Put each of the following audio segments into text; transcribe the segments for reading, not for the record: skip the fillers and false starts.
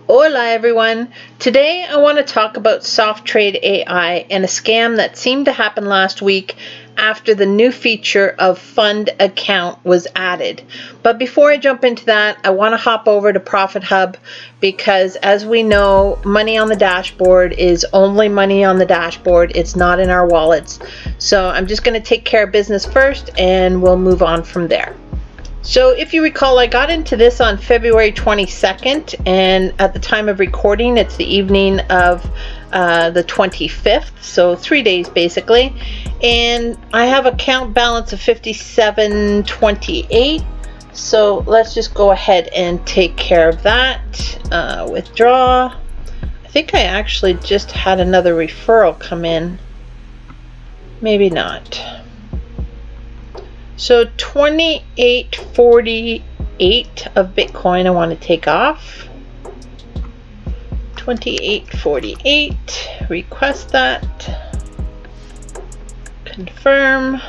Hola everyone! Today I want to talk about Softradeai and a scam that seemed to happen last week after the new feature of fund account was added. But before I jump into that, I want to hop over to Profit Hub because, as we know, money on the dashboard is only money on the dashboard. It's not in our wallets. So I'm just going to take care of business first and we'll move on from there. So if you recall, I got into this on February 22nd, and at the time of recording, it's the evening of the 25th, so 3 days basically. And I have account balance of $57.28. So let's just go ahead and take care of that. Withdraw. I think I actually just had another referral come in. Maybe not. So 2848 of Bitcoin I want to take off. 2848, request that, confirm.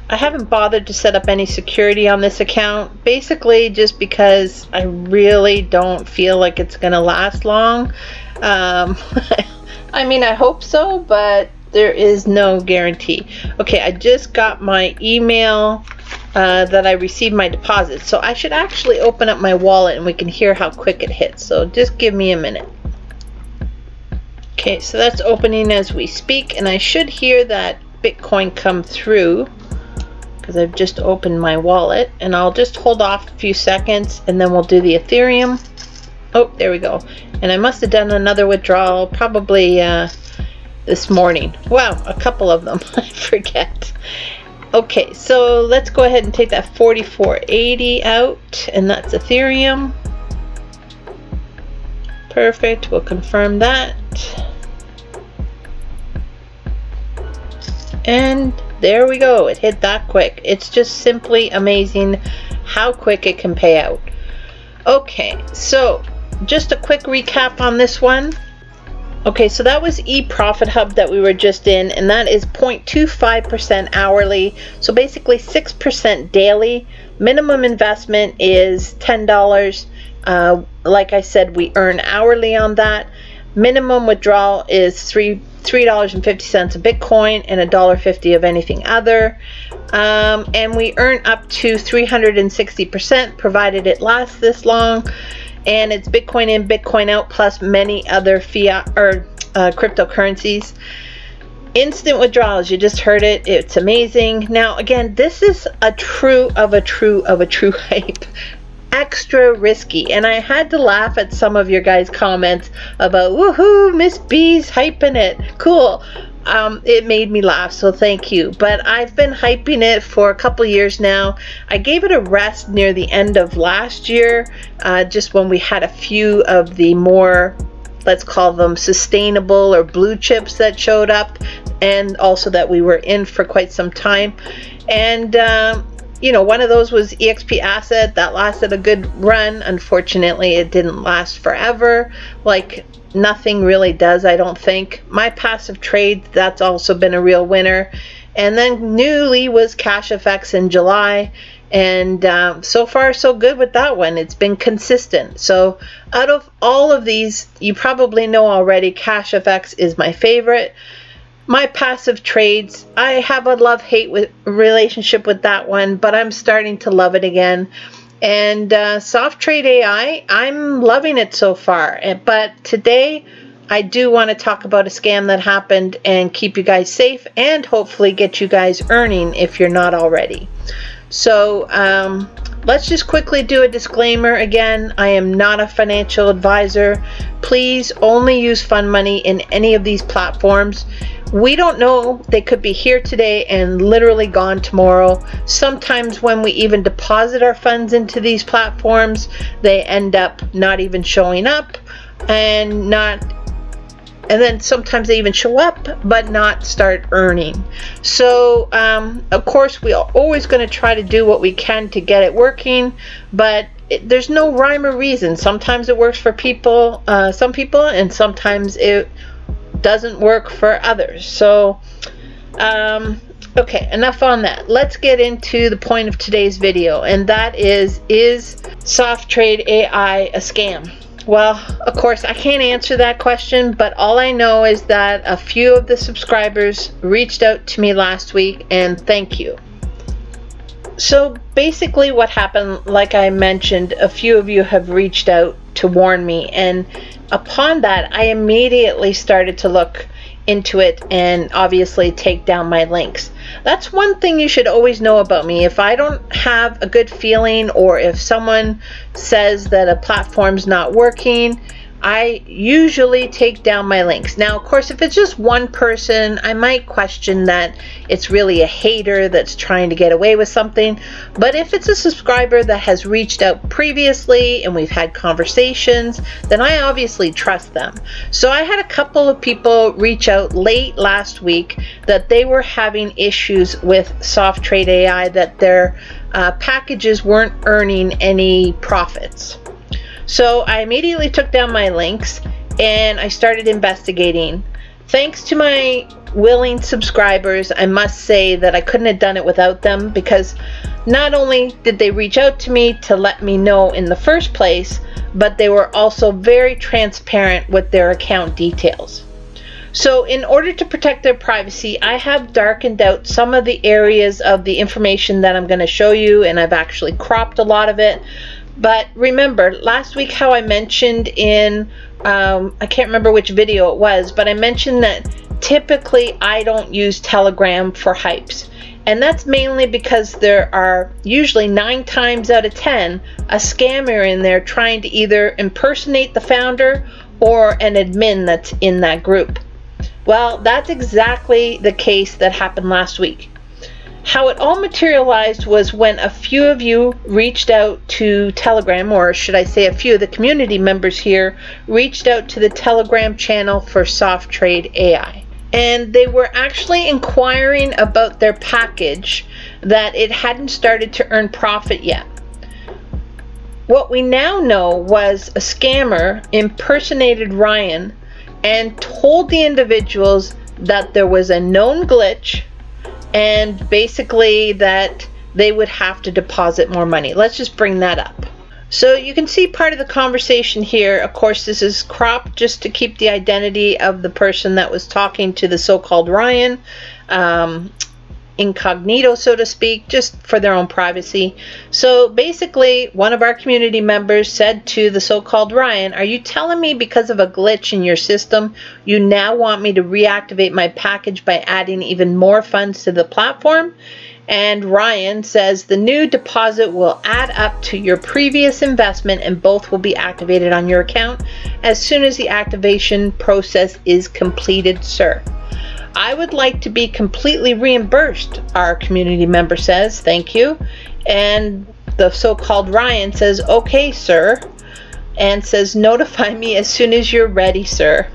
I haven't bothered to set up any security on this account, basically just because I really don't feel like it's going to last long. I mean, I hope so, but there is no guarantee. Okay, I just got my email that I received my deposit. So I should actually open up my wallet and we can hear how quick it hits. So just give me a minute. Okay, so that's opening as we speak, and I should hear that Bitcoin come through because I've just opened my wallet, and I'll just hold off a few seconds and then we'll do the Ethereum. Oh, there we go. And I must have done another withdrawal probably this morning. Wow, a couple of them. I forget. Okay, so let's go ahead and take that 4480 out, and that's Ethereum. Perfect. We'll confirm that. And there we go. It hit that quick. It's just simply amazing how quick it can pay out. Okay, so just a quick recap on this one. Okay, so that was eProfit Hub that we were just in, and that is 0.25% hourly, so basically 6% daily. Minimum investment is $10. Like I said, we earn hourly on that. Minimum withdrawal is $3.50 of Bitcoin and $1.50 of anything other. And we earn up to 360% provided it lasts this long. And it's Bitcoin in, Bitcoin out, plus many other fiat or cryptocurrencies. Instant withdrawals, you just heard it. It's amazing. Now, again, this is a true hype. Extra risky. And I had to laugh at some of your guys' comments about, woohoo, Miss B's hyping it. Cool. It made me laugh, so thank you. But I've been hyping it for a couple years now. I gave it a rest near the end of last year, just when we had a few of the more, let's call them sustainable or blue chips that showed up, and also that we were in for quite some time. And you know, one of those was EXP Asset. That lasted a good run. Unfortunately, it didn't last forever. Like nothing really does, I don't think. My passive trade, that's also been a real winner. And then newly was CASHFX in July, and so far so good with that one. It's been consistent. So out of all of these, you probably know already, CASHFX is my favorite. My passive trades, I have a love-hate relationship with that one, but I'm starting to love it again. And Softradeai, I'm loving it so far. But today, I do want to talk about a scam that happened and keep you guys safe and hopefully get you guys earning if you're not already. So let's just quickly do a disclaimer again. I am not a financial advisor. Please only use fund money in any of these platforms. We don't know, they could be here today and literally gone tomorrow. Sometimes when we even deposit our funds into these platforms, they end up not even showing up, and then sometimes they even show up but not start earning. So of course we are always going to try to do what we can to get it working, but there's no rhyme or reason. Sometimes it works for people, some people, and sometimes it doesn't work for others. So Okay, enough on that. Let's get into the point of today's video, and that is Softradeai a scam? Well, of course, I can't answer that question, but all I know is that a few of the subscribers reached out to me last week, and thank you. So basically what happened, like I mentioned, a few of you have reached out to warn me, and upon that, I immediately started to look into it and obviously take down my links. That's one thing you should always know about me. If I don't have a good feeling, or if someone says that a platform's not working, I usually take down my links. Now, of course, if it's just one person, I might question that it's really a hater that's trying to get away with something. But if it's a subscriber that has reached out previously and we've had conversations, then I obviously trust them. So I had a couple of people reach out late last week that they were having issues with Softradeai, that their packages weren't earning any profits. So I immediately took down my links and I started investigating. Thanks to my willing subscribers, I must say that I couldn't have done it without them, because not only did they reach out to me to let me know in the first place, but they were also very transparent with their account details. So in order to protect their privacy, I have darkened out some of the areas of the information that I'm going to show you, and I've actually cropped a lot of it. But remember last week how I mentioned in, I can't remember which video it was, but I mentioned that typically I don't use Telegram for Hypes. And that's mainly because there are usually 9 times out of 10 a scammer in there trying to either impersonate the founder or an admin that's in that group. Well, that's exactly the case that happened last week. How it all materialized was when a few of you reached out to Telegram, or should I say a few of the community members here reached out to the Telegram channel for Softradeai. And they were actually inquiring about their package, that it hadn't started to earn profit yet. What we now know was a scammer impersonated Ryan and told the individuals that there was a known glitch, and basically that they would have to deposit more money. Let's just bring that up. So you can see part of the conversation here. Of course, this is cropped just to keep the identity of the person that was talking to the so-called Ryan incognito, so to speak, just for their own privacy. So basically, one of our community members said to the so-called Ryan, "Are you telling me because of a glitch in your system, you now want me to reactivate my package by adding even more funds to the platform?" And Ryan says, "The new deposit will add up to your previous investment and both will be activated on your account as soon as the activation process is completed, sir." "I would like to be completely reimbursed," our community member says. "Thank you." And the so-called Ryan says, "Okay, sir," and says, "Notify me as soon as you're ready, sir."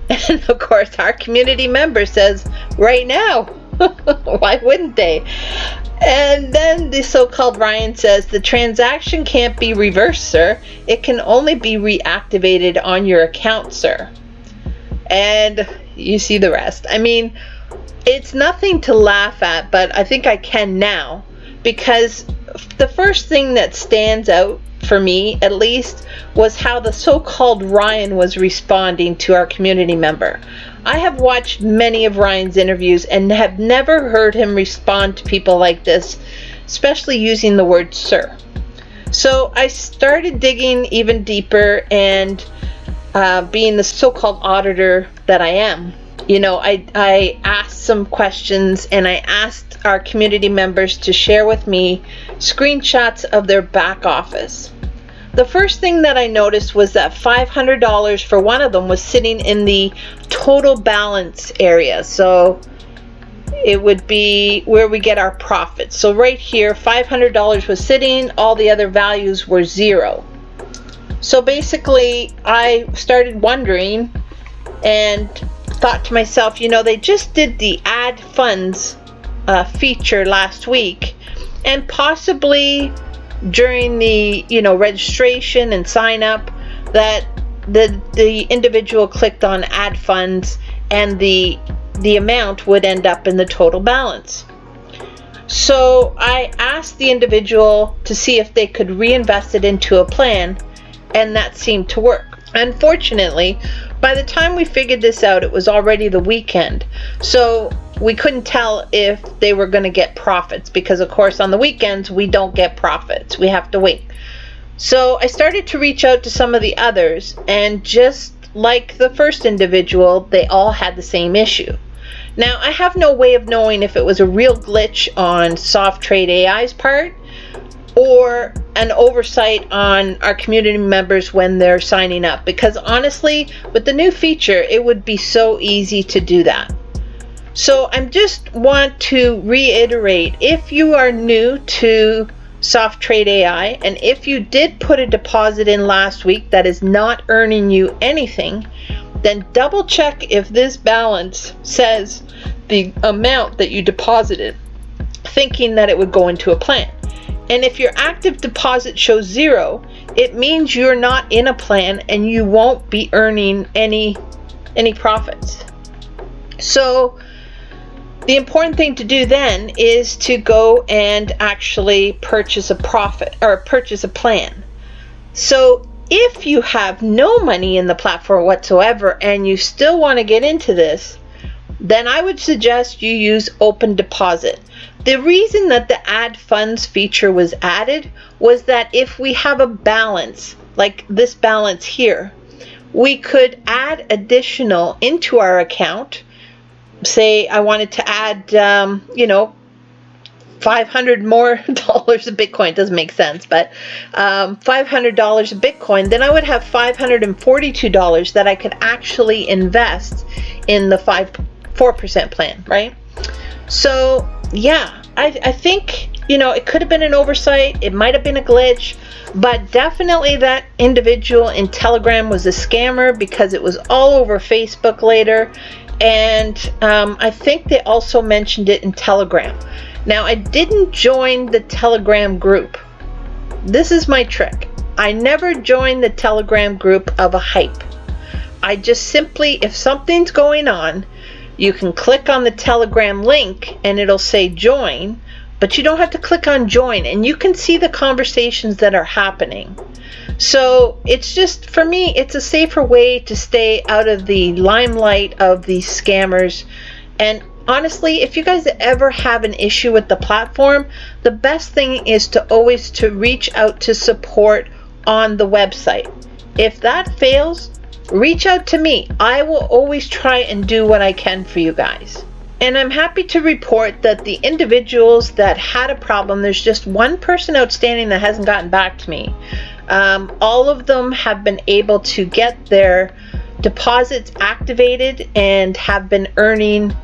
And of course, our community member says, "Right now." Why wouldn't they? And then the so-called Ryan says, "The transaction can't be reversed, sir. It can only be reactivated on your account, sir." And you see the rest. I mean, it's nothing to laugh at, but I think I can now, because the first thing that stands out for me, at least, was how the so-called Ryan was responding to our community member. I have watched many of Ryan's interviews and have never heard him respond to people like this, especially using the word sir. So I started digging even deeper, and being the so-called auditor that I am, you know, I asked some questions, and I asked our community members to share with me screenshots of their back office. The first thing that I noticed was that $500 for one of them was sitting in the total balance area. So it would be where we get our profits. So right here, $500 was sitting, all the other values were 0. So basically, I started wondering and thought to myself, you know, they just did the add funds feature last week, and possibly during the, you know, registration and sign up, that the individual clicked on add funds, and the the amount would end up in the total balance. So I asked the individual to see if they could reinvest it into a plan, and that seemed to work. Unfortunately, by the time we figured this out, it was already the weekend. So we couldn't tell if they were going to get profits, because of course on the weekends we don't get profits. We have to wait. So I started to reach out to some of the others, and just like the first individual, they all had the same issue. Now, I have no way of knowing if it was a real glitch on Softradeai's part or an oversight on our community members when they're signing up, because honestly, with the new feature, it would be so easy to do that. So I just want to reiterate, if you are new to Softradeai, and if you did put a deposit in last week that is not earning you anything, then double check if this balance says the amount that you deposited, thinking that it would go into a plan. And if your active deposit shows 0, it means you're not in a plan and you won't be earning any profits. So the important thing to do then is to go and actually purchase a profit or purchase a plan. So if you have no money in the platform whatsoever and you still want to get into this, then I would suggest you use open deposit. The reason that the add funds feature was added was that if we have a balance, like this balance here, we could add additional into our account. Say I wanted to add, $500 more of Bitcoin, doesn't make sense, but $500 of Bitcoin, then I would have $542 that I could actually invest in the 4% plan, right? So yeah, I think, it could have been an oversight, it might have been a glitch, but definitely that individual in Telegram was a scammer, because it was all over Facebook later, and I think they also mentioned it in Telegram. Now, I didn't join the Telegram group. This is my trick. I never join the Telegram group of a Hyip. I just simply, if something's going on, you can click on the Telegram link and it'll say join, but you don't have to click on join, and you can see the conversations that are happening. So it's just, for me, it's a safer way to stay out of the limelight of these scammers. And honestly, if you guys ever have an issue with the platform, the best thing is to always reach out to support on the website. If that fails, reach out to me. I will always try and do what I can for you guys. And I'm happy to report that the individuals that had a problem, there's just one person outstanding that hasn't gotten back to me. All of them have been able to get their deposits activated and have been earning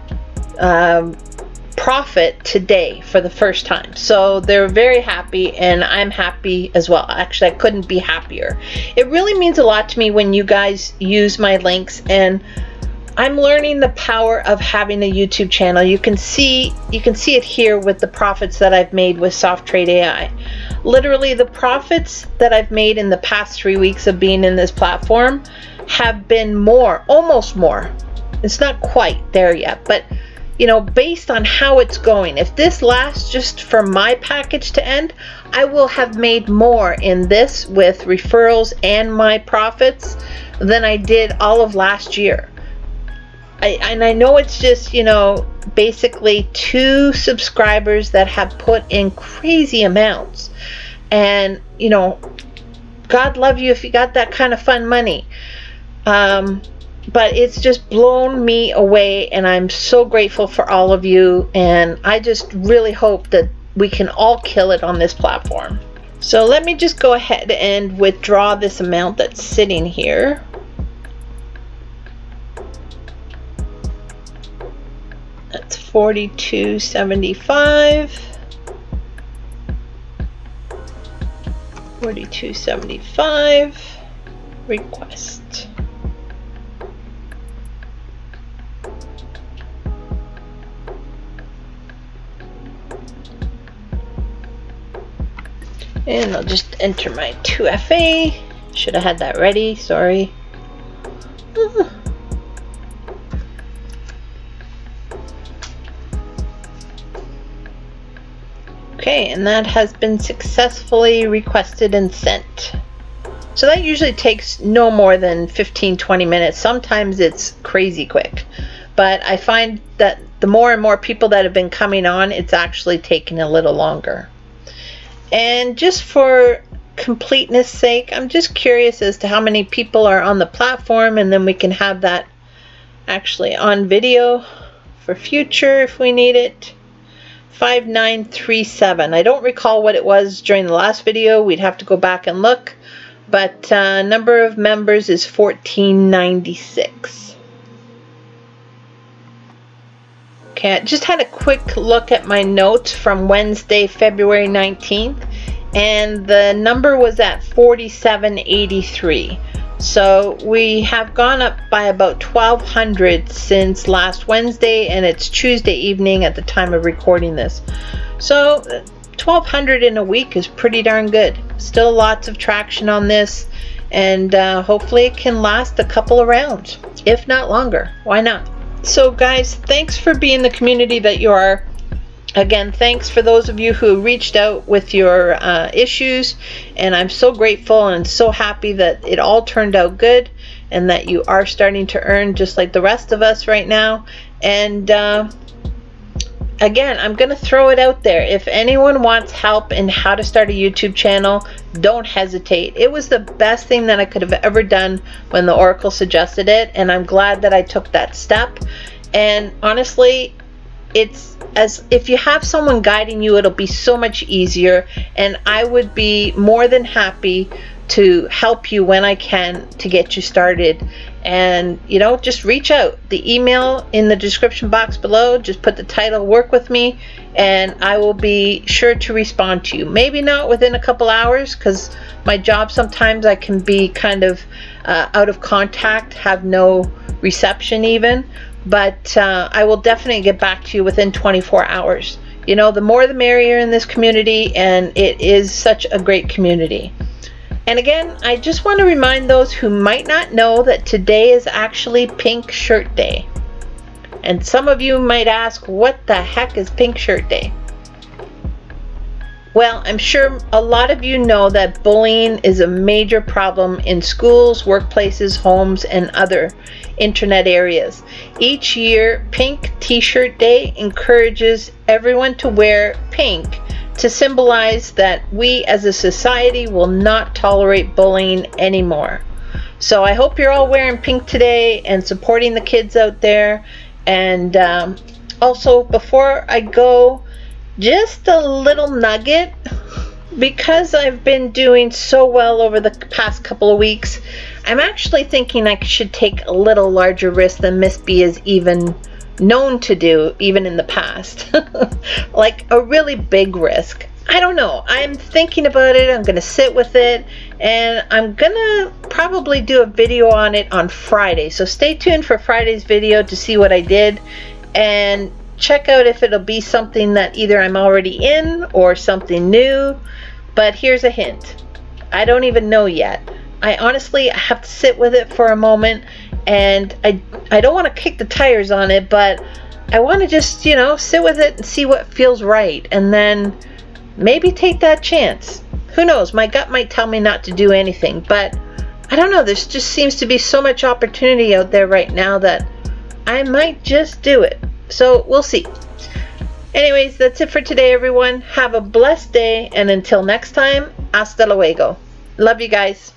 profit today for the first time. So they're very happy, and I'm happy as well. Actually, I couldn't be happier. It really means a lot to me when you guys use my links, and I'm learning the power of having a YouTube channel. You can see it here with the profits that I've made with Softradeai. Literally, the profits that I've made in the past 3 weeks of being in this platform have been more, almost more. It's not quite there yet, but based on how it's going, if this lasts just for my package to end, I will have made more in this with referrals and my profits than I did all of last year. I know it's just, basically 2 subscribers that have put in crazy amounts. And, God love you if you got that kind of fun money. But it's just blown me away, and I'm so grateful for all of you, and I just really hope that we can all kill it on this platform. So let me just go ahead and withdraw this amount that's sitting here. That's $42.75. $42.75. Request. And I'll just enter my 2FA. Should have had that ready, sorry. Okay, and that has been successfully requested and sent. So that usually takes no more than 15-20 minutes. Sometimes it's crazy quick, but I find that the more and more people that have been coming on, it's actually taking a little longer. And just for completeness sake, I'm just curious as to how many people are on the platform, and then we can have that actually on video for future if we need it. 5937. I don't recall what it was during the last video. We'd have to go back and look, but number of members is 1496. Okay, I just had a quick look at my notes from Wednesday, February 19th, and the number was at 4783. So we have gone up by about 1,200 since last Wednesday, and it's Tuesday evening at the time of recording this. So 1,200 in a week is pretty darn good. Still lots of traction on this, and hopefully it can last a couple of rounds, if not longer. Why not? So guys, thanks for being the community that you are. Again, thanks for those of you who reached out with your issues, and I'm so grateful and so happy that it all turned out good and that you are starting to earn just like the rest of us right now. And again, I'm going to throw it out there. If anyone wants help in how to start a YouTube channel, don't hesitate. It was the best thing that I could have ever done when the Oracle suggested it, and I'm glad that I took that step. And honestly, it's as if you have someone guiding you, it'll be so much easier, and I would be more than happy to help you when I can to get you started. And you know, just reach out. The email in the description box below, just put the title "Work with Me," and I will be sure to respond to you. Maybe not within a couple hours, because my job sometimes I can be kind of out of contact, have no reception even, but I will definitely get back to you within 24 hours. You know, the more the merrier in this community, and it is such a great community. And again, I just want to remind those who might not know that today is actually Pink Shirt Day. And some of you might ask, what the heck is Pink Shirt Day? Well, I'm sure a lot of you know that bullying is a major problem in schools, workplaces, homes, and other internet areas. Each year, Pink T-Shirt Day encourages everyone to wear pink to symbolize that we as a society will not tolerate bullying anymore. So I hope you're all wearing pink today and supporting the kids out there. And also, before I go, just a little nugget. Because I've been doing so well over the past couple of weeks, I'm actually thinking I should take a little larger risk than Miss B is even known to do, even in the past. Like a really big risk. I don't know. I'm thinking about it. I'm going to sit with it, and I'm going to probably do a video on it on Friday. So stay tuned for Friday's video to see what I did, and check out if it'll be something that either I'm already in or something new. But here's a hint. I don't even know yet. I honestly have to sit with it for a moment, and I don't want to kick the tires on it, but I want to just, you know, sit with it and see what feels right, and then maybe take that chance. Who knows? My gut might tell me not to do anything, but I don't know. There just seems to be so much opportunity out there right now that I might just do it. So we'll see. Anyways, that's it for today, everyone. Have a blessed day, and until next time, hasta luego. Love you guys.